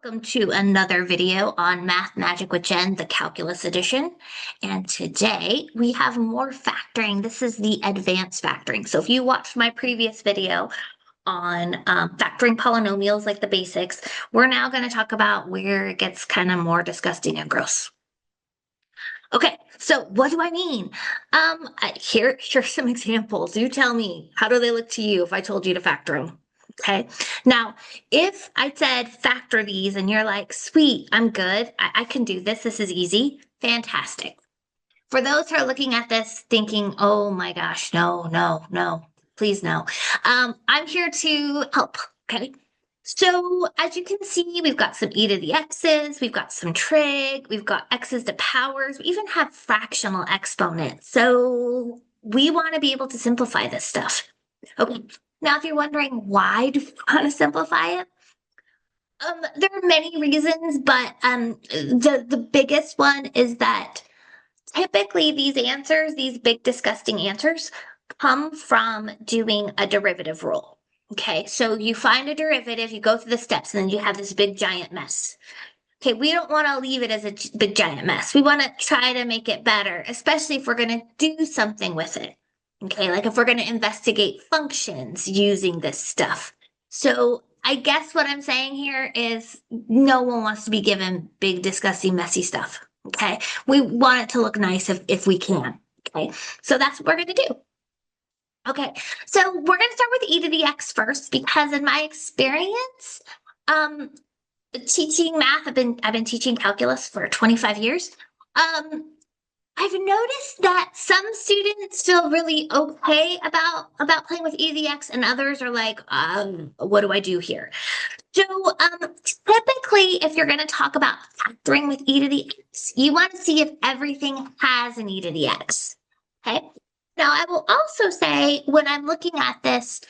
Welcome to another video on Math Magic with Jen, the Calculus Edition. And today we have more factoring. This is the advanced factoring. So if you watched my previous video on factoring polynomials like the basics, we're now going to talk about where it gets kind of more disgusting and gross. Okay, so what do I mean? Here's some examples. You tell me, how do they look to you if I told you to factor them? Okay, now if I said factor these and you're like, sweet, I'm good, I can do this, this is easy, fantastic. For those who are looking at this thinking, oh my gosh, no, please no. I'm here to help, okay? So as you can see, we've got some e to the x's, we've got some trig, we've got x's to powers, we even have fractional exponents. So we want to be able to simplify this stuff. Okay, now if you're wondering why do we want to simplify it? There are many reasons, but the biggest one is that typically these answers, these big disgusting answers, come from doing a derivative rule. Okay, so you find a derivative, you go through the steps, and then you have this big giant mess. Okay, we don't want to leave it as a big giant mess. We want to try to make it better, especially if we're going to do something with it. Okay, like if we're going to investigate functions using this stuff. So I guess what I'm saying here is no one wants to be given big, disgusting, messy stuff. Okay, we want it to look nice if we can. Okay, so that's what we're going to do. Okay, so we're going to start with e to the x first because in my experience, teaching math, I've been teaching calculus for 25 years. I've noticed that some students feel really okay about playing with e to the x, and others are like, what do I do here? So typically, if you're going to talk about factoring with e to the x, you want to see if everything has an e to the x. Okay. Now, I will also say when I'm looking at this,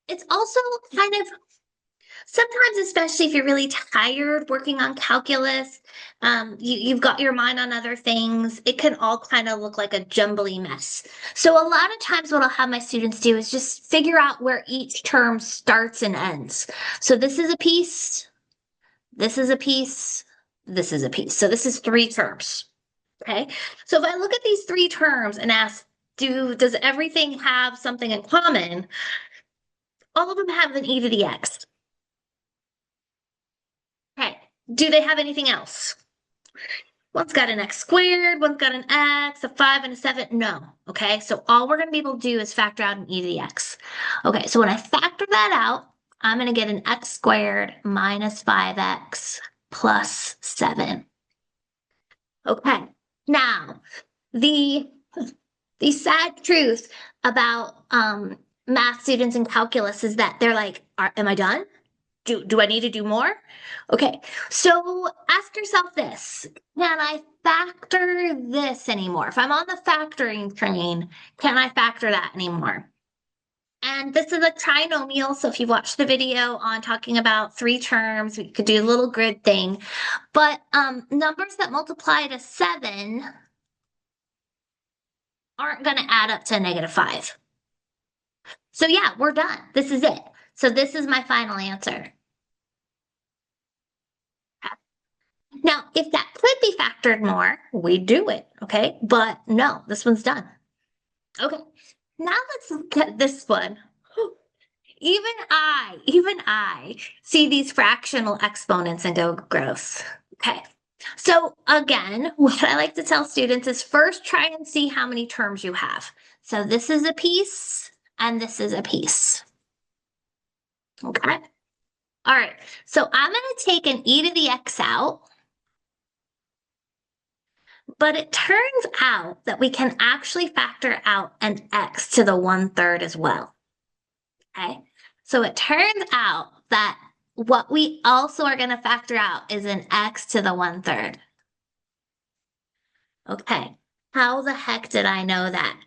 it's also kind of sometimes, especially if you're really tired working on calculus, you've got your mind on other things, it can all kind of look like a jumbly mess. So a lot of times what I'll have my students do is just figure out where each term starts and ends. So this is a piece, this is a piece, this is a piece. So this is 3 terms. Okay, so if I look at these 3 terms and ask, does everything have something in common? All of them have an e to the x. Okay, do they have anything else? One's got an x squared, one's got an x, a 5, and a 7. No. Okay, so all we're going to be able to do is factor out an e to the x. Okay, so when I factor that out, I'm going to get an x squared minus 5x plus 7. Okay, now the sad truth about math students in calculus is that they're like, am I done? Do I need to do more? Okay, so ask yourself this. Can I factor this anymore? If I'm on the factoring train, can I factor that anymore? And this is a trinomial, so if you've watched the video on talking about 3 terms, we could do a little grid thing. But numbers that multiply to 7 aren't going to add up to -5. So yeah, we're done. This is it. So this is my final answer. Now, if that could be factored more, we do it, okay? But no, this one's done. Okay, now let's look at this one. Even I see these fractional exponents and go gross. Okay, so again, what I like to tell students is first try and see how many terms you have. So this is a piece and this is a piece. Okay, all right, so I'm going to take an e to the x out. But it turns out that we can actually factor out an x to the 1/3 as well. Okay, so it turns out that what we also are going to factor out is an x to the 1/3. Okay, how the heck did I know that?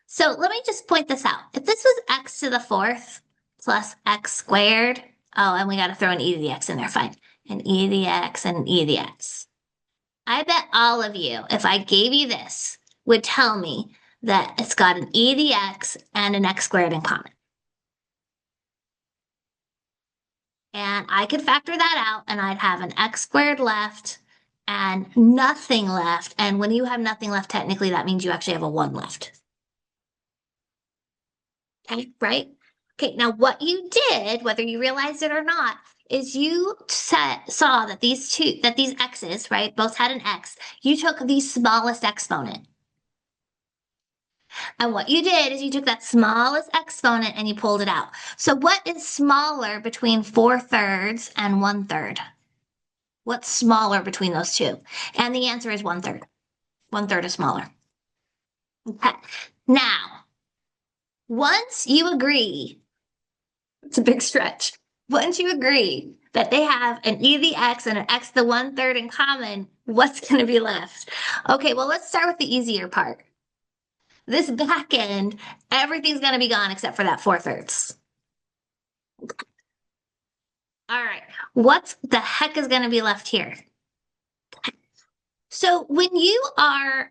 So let me just point this out. If this was x to the 4th plus x squared, oh, and we got to throw an e to the x in there, fine. An e to the x and an e to the x. I bet all of you, if I gave you this, would tell me that it's got an e to the x and an x squared in common. And I could factor that out and I'd have an x squared left and nothing left. And when you have nothing left, technically that means you actually have a 1 left. Okay, right? Okay, now what you did, whether you realized it or not, is you saw that these x's, right, both had an x. You took the smallest exponent. And what you did is you took that smallest exponent and you pulled it out. So what is smaller between 4/3 and 1/3? What's smaller between those two? And the answer is 1/3. 1/3 is smaller. Okay. Now, once you agree, it's a big stretch. Once you agree that they have an e to the x and an x to the 1/3 in common, what's going to be left? Okay, well, let's start with the easier part. This back end, everything's going to be gone except for that 4/3. All right, what the heck is going to be left here? So when you are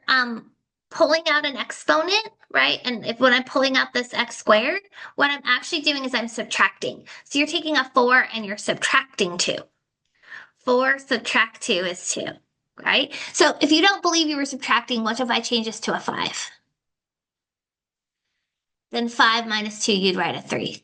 pulling out an exponent, right? And when I'm pulling out this x squared, what I'm actually doing is I'm subtracting. So you're taking a 4 and you're subtracting 2. 4 subtract 2 is 2, right? So if you don't believe you were subtracting, what if I change this to a 5? Then 5 minus 2, you'd write a 3.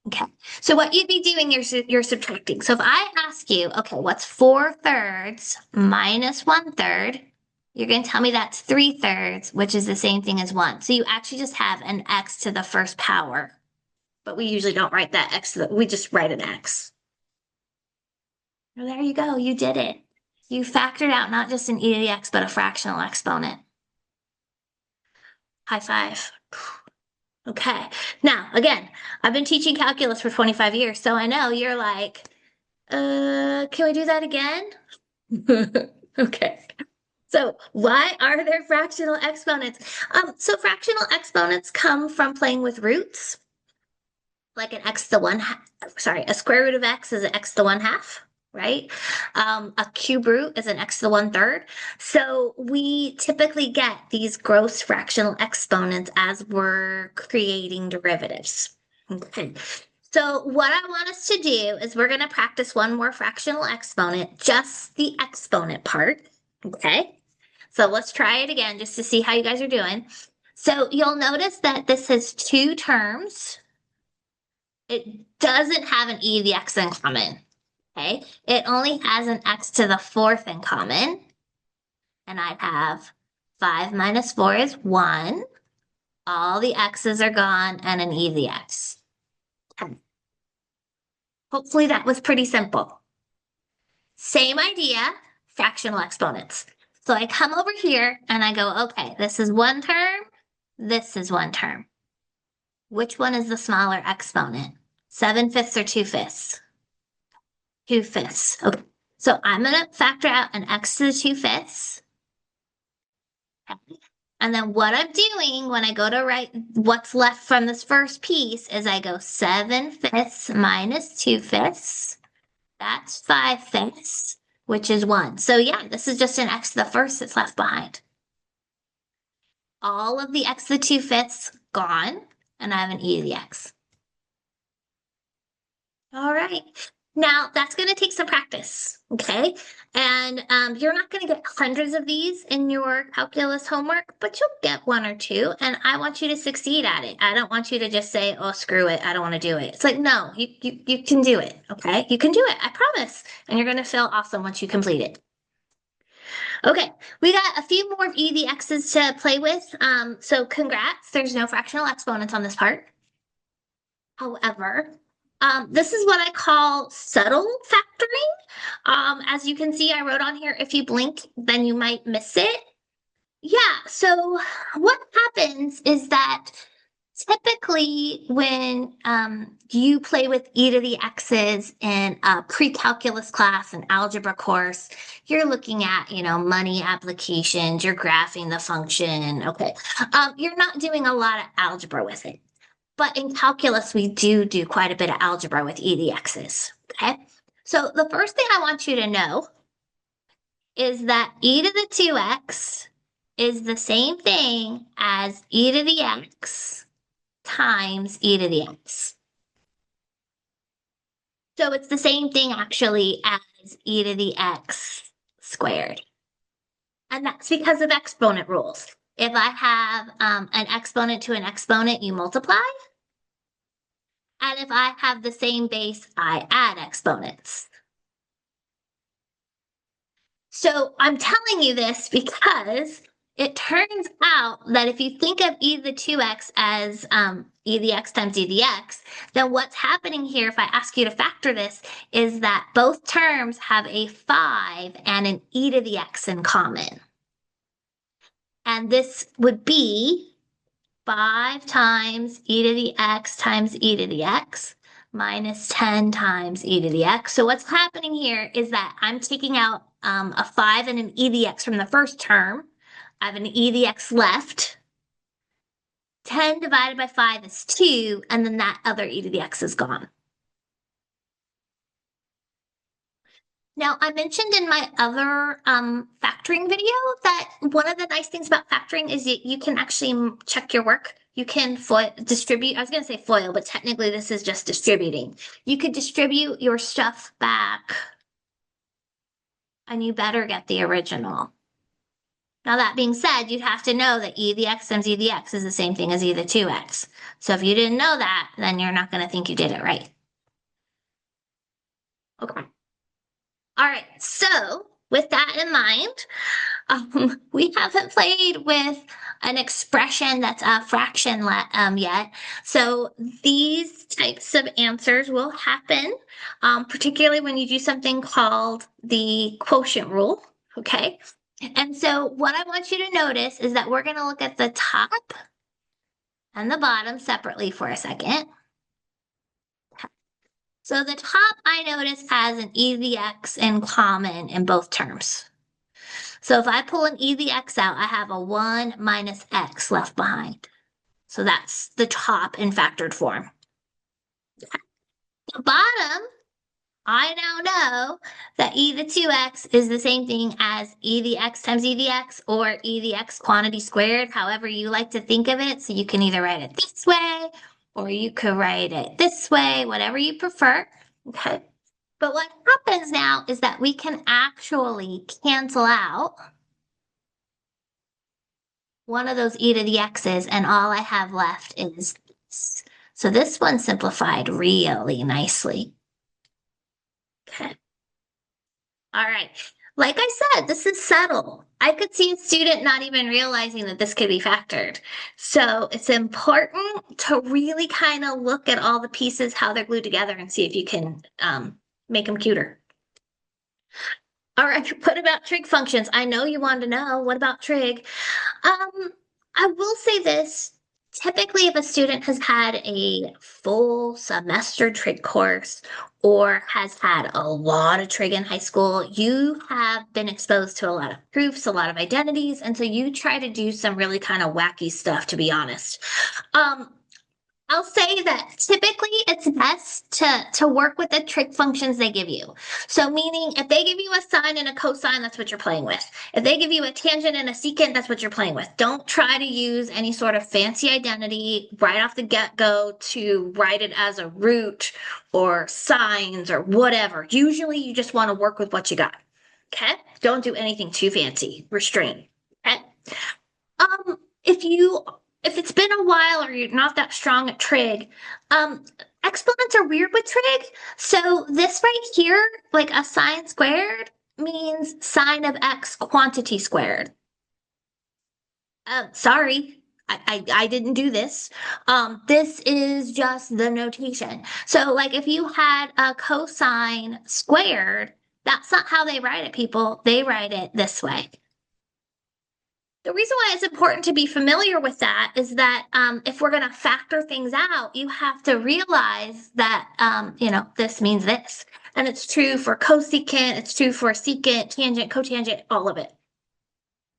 Okay. So what you'd be doing, you're subtracting. So if I ask you, okay, what's 4/3 minus 1/3? You're going to tell me that's 3/3, which is the same thing as 1. So you actually just have an x to the first power. But we usually don't write that x we just write an x. Well, there you go. You did it. You factored out not just an e to the x, but a fractional exponent. High five. Okay. Now, again, I've been teaching calculus for 25 years, so I know you're like, can we do that again? Okay. So why are there fractional exponents? So fractional exponents come from playing with roots. Like an x to the 1/2, sorry, a square root of x is an x to the 1/2, right? A cube root is an x to the 1/3. So we typically get these gross fractional exponents as we're creating derivatives. Okay. So what I want us to do is we're going to practice one more fractional exponent, just the exponent part. Okay. So let's try it again just to see how you guys are doing. So you'll notice that this has 2 terms. It doesn't have an e to the x in common. Okay. It only has an x to the 4th in common. And I have 5 minus 4 is 1. All the x's are gone and an e to the x. Okay. Hopefully that was pretty simple. Same idea, fractional exponents. So I come over here and I go, okay, this is 1 term, this is 1 term. Which one is the smaller exponent? 7/5 or 2/5? 2/5. Okay. So I'm going to factor out an x to the 2/5. Okay. And then what I'm doing when I go to write what's left from this first piece is I go 7/5 minus 2/5. That's 5/5, which is 1. So yeah, this is just an x to the first that's left behind. All of the x to the 2/5 gone, and I have an e to the x. All right. Now that's going to take some practice, okay? And you're not going to get hundreds of these in your calculus homework, but you'll get 1 or 2, and I want you to succeed at it. I don't want you to just say, oh, screw it, I don't want to do it. It's like, no, you can do it, okay? You can do it, I promise. And you're going to feel awesome once you complete it. Okay, we got a few more of e to the x's to play with. So congrats, there's no fractional exponents on this part. However, this is what I call subtle factoring. As you can see, I wrote on here, if you blink, then you might miss it. Yeah, so what happens is that typically when you play with e to the x's in a pre-calculus class, an algebra course, you're looking at, money applications, you're graphing the function, okay. You're not doing a lot of algebra with it. But in calculus, we do quite a bit of algebra with e to the x's, okay? So the first thing I want you to know is that e to the 2x is the same thing as e to the x times e to the x. So it's the same thing actually as e to the x squared. And that's because of exponent rules. If I have an exponent to an exponent, you multiply. And if I have the same base, I add exponents. So I'm telling you this because it turns out that if you think of e to the 2x as e to the x times e to the x, then what's happening here, if I ask you to factor this, is that both terms have a 5 and an e to the x in common. And this would be 5 times e to the x times e to the x minus 10 times e to the x. So what's happening here is that I'm taking out a 5 and an e to the x from the first term. I have an e to the x left. 10 divided by 5 is 2, and then that other e to the x is gone. Now, I mentioned in my other factoring video that one of the nice things about factoring is you can actually check your work. You can distribute, I was going to say FOIL, but technically this is just distributing. You could distribute your stuff back, and you better get the original. Now, that being said, you'd have to know that e to the x times e to the x is the same thing as e to the 2x. So if you didn't know that, then you're not going to think you did it right. Okay. All right, so with that in mind, we haven't played with an expression that's a fraction yet. So these types of answers will happen, particularly when you do something called the quotient rule, okay? And so what I want you to notice is that we're going to look at the top and the bottom separately for a second. So the top I notice has an e to the x in common in both terms. So if I pull an e to the x out, I have a 1 minus x left behind. So that's the top in factored form. The bottom, I now know that e to the 2x is the same thing as e to the x times e to the x, or e to the x quantity squared, however you like to think of it. So you can either write it this way, or you could write it this way, whatever you prefer, okay? But what happens now is that we can actually cancel out one of those e to the x's, and all I have left is this. So this one simplified really nicely. Okay. All right. Like I said, this is subtle. I could see a student not even realizing that this could be factored. So it's important to really kind of look at all the pieces, how they're glued together, and see if you can make them cuter. All right, what about trig functions? I know you wanted to know, what about trig? I will say this. Typically, if a student has had a full semester trig course or has had a lot of trig in high school, you have been exposed to a lot of proofs, a lot of identities, and so you try to do some really kind of wacky stuff, to be honest. I'll say that typically it's best to work with the trig functions they give you. So meaning if they give you a sine and a cosine, that's what you're playing with. If they give you a tangent and a secant, that's what you're playing with. Don't try to use any sort of fancy identity right off the get-go to write it as a root or sines or whatever. Usually you just want to work with what you got. Okay? Don't do anything too fancy. Restrain. Okay? If it's been a while or you're not that strong at trig, exponents are weird with trig. So this right here, like a sine squared, means sine of x quantity squared. Sorry, I didn't do this. This is just the notation. So like if you had a cosine squared, that's not how they write it, people. They write it this way. The reason why it's important to be familiar with that is that if we're going to factor things out, you have to realize that, this means this. And it's true for cosecant, it's true for secant, tangent, cotangent, all of it.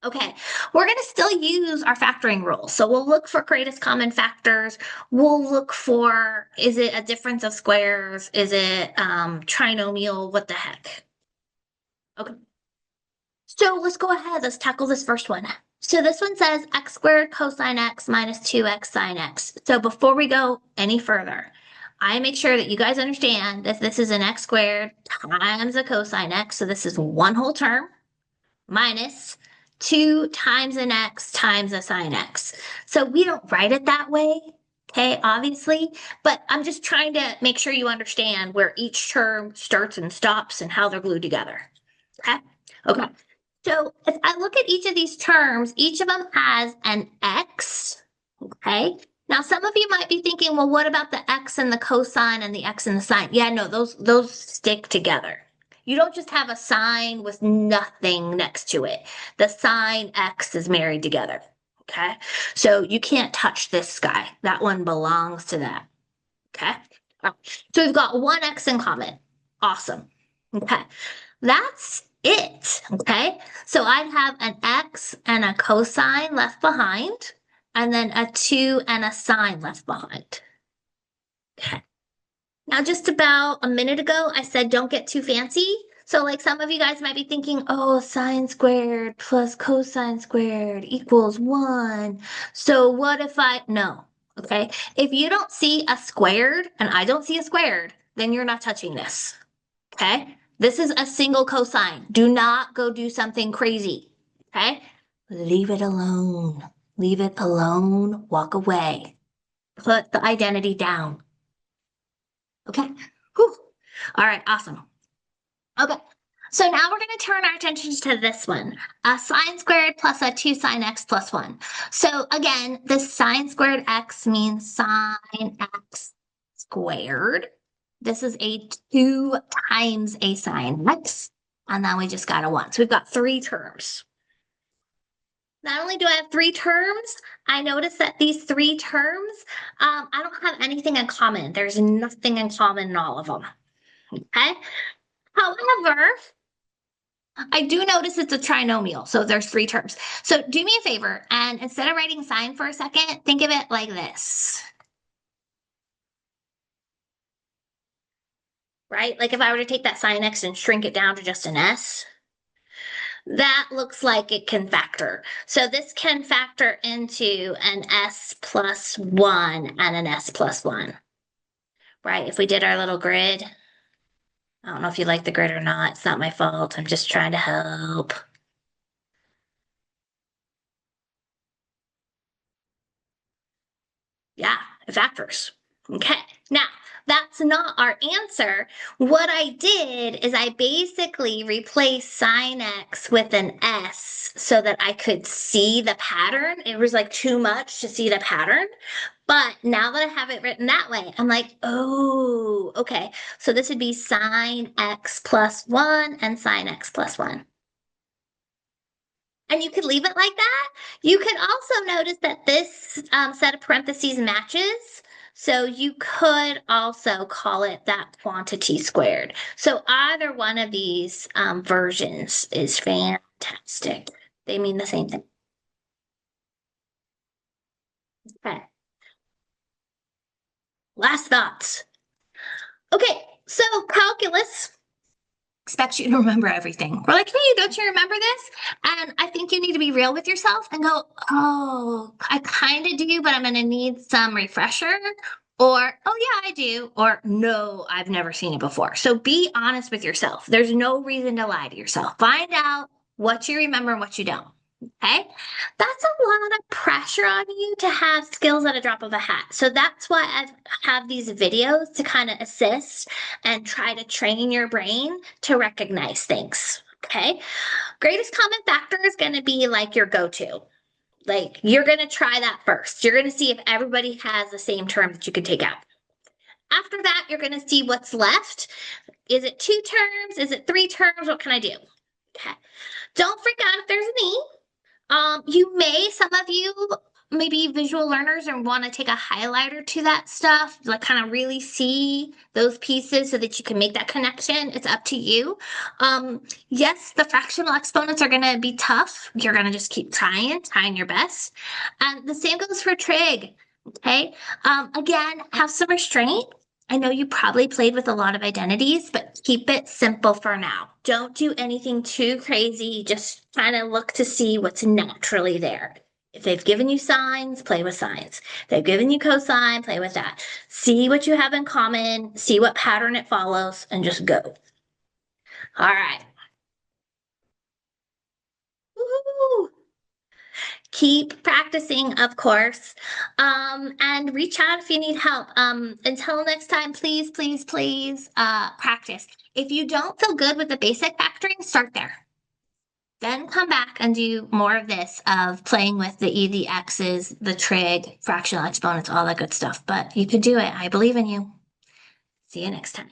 Okay, we're going to still use our factoring rules. So we'll look for greatest common factors. We'll look for, is it a difference of squares? Is it trinomial? What the heck? Okay. So let's go ahead. Let's tackle this first one. So this one says x squared cosine x minus 2x sine x. So before we go any further, I make sure that you guys understand that this is an x squared times a cosine x. So this is one whole term minus 2 times an x times a sine x. So we don't write it that way, okay, obviously, but I'm just trying to make sure you understand where each term starts and stops and how they're glued together. Okay? Okay. So if I look at each of these terms, each of them has an x, okay? Now some of you might be thinking, well, what about the x and the cosine and the x and the sine? Yeah, no, those stick together. You don't just have a sine with nothing next to it. The sine x is married together. Okay. So you can't touch this guy. That one belongs to that. Okay. All right. So we've got one x in common. Awesome. Okay. That's it. Okay. So I'd have an x and a cosine left behind, and then a 2 and a sine left behind. Okay. Now, just about a minute ago, I said don't get too fancy. So, like some of you guys might be thinking, oh, sine squared plus cosine squared equals 1. So, what if no, okay? If you don't see a squared and I don't see a squared, then you're not touching this, okay? This is a single cosine. Do not go do something crazy, okay? Leave it alone. Leave it alone. Walk away. Put the identity down. Okay. Whew. All right. Awesome. Okay. So now we're going to turn our attentions to this one. A sine squared plus a 2 sine x plus 1. So again, the sine squared x means sine x squared. This is a 2 times a sine x. And then we just got a 1. So we've got 3 terms. Not only do I have 3 terms, I notice that these 3 terms, I don't have anything in common. There's nothing in common in all of them. Okay. However, I do notice it's a trinomial, so there's 3 terms. So do me a favor, and instead of writing sine for a second, think of it like this. Right? Like if I were to take that sine x and shrink it down to just an s, that looks like it can factor. So this can factor into an s plus 1 and an s plus 1. Right? If we did our little grid, I don't know if you like the grid or not. It's not my fault. I'm just trying to help. Yeah, it factors. Okay. Now, that's not our answer. What I did is I basically replaced sine x with an s so that I could see the pattern. It was like too much to see the pattern. But now that I have it written that way, I'm like, oh, okay. So this would be sine x plus 1 and sine x plus 1. And you could leave it like that. You could also notice that this set of parentheses matches. So you could also call it that quantity squared. So either one of these versions is fantastic. They mean the same thing. Okay. Last thoughts. Okay, so calculus expects you to remember everything. We're like, hey, don't you remember this? And I think you need to be real with yourself and go, oh, I kind of do, but I'm going to need some refresher. Or, oh, yeah, I do. Or, no, I've never seen it before. So be honest with yourself. There's no reason to lie to yourself. Find out what you remember and what you don't. Okay. That's a lot of pressure on you to have skills at a drop of a hat. So that's why I have these videos to kind of assist and try to train your brain to recognize things. Okay. Greatest common factor is going to be like your go-to. Like you're going to try that first. You're going to see if everybody has the same term that you could take out. After that, you're going to see what's left. Is it 2 terms? Is it 3 terms? What can I do? Okay. Don't freak out if there's an E. You may, some of you, maybe visual learners and want to take a highlighter to that stuff, like kind of really see those pieces so that you can make that connection. It's up to you. Yes, the fractional exponents are going to be tough. You're going to just keep trying your best. And the same goes for trig. Okay. Again, have some restraint. I know you probably played with a lot of identities, but keep it simple for now. Don't do anything too crazy. Just kind of look to see what's naturally there. If they've given you signs, play with signs. If they've given you cosine, play with that. See what you have in common, see what pattern it follows, and just go. All right. Woo! Keep practicing, of course, and reach out if you need help. Until next time, please, please, please, practice. If you don't feel good with the basic factoring, start there. Then come back and do more of this of playing with the e, the x's, the trig, fractional exponents, all that good stuff. But you could do it. I believe in you. See you next time.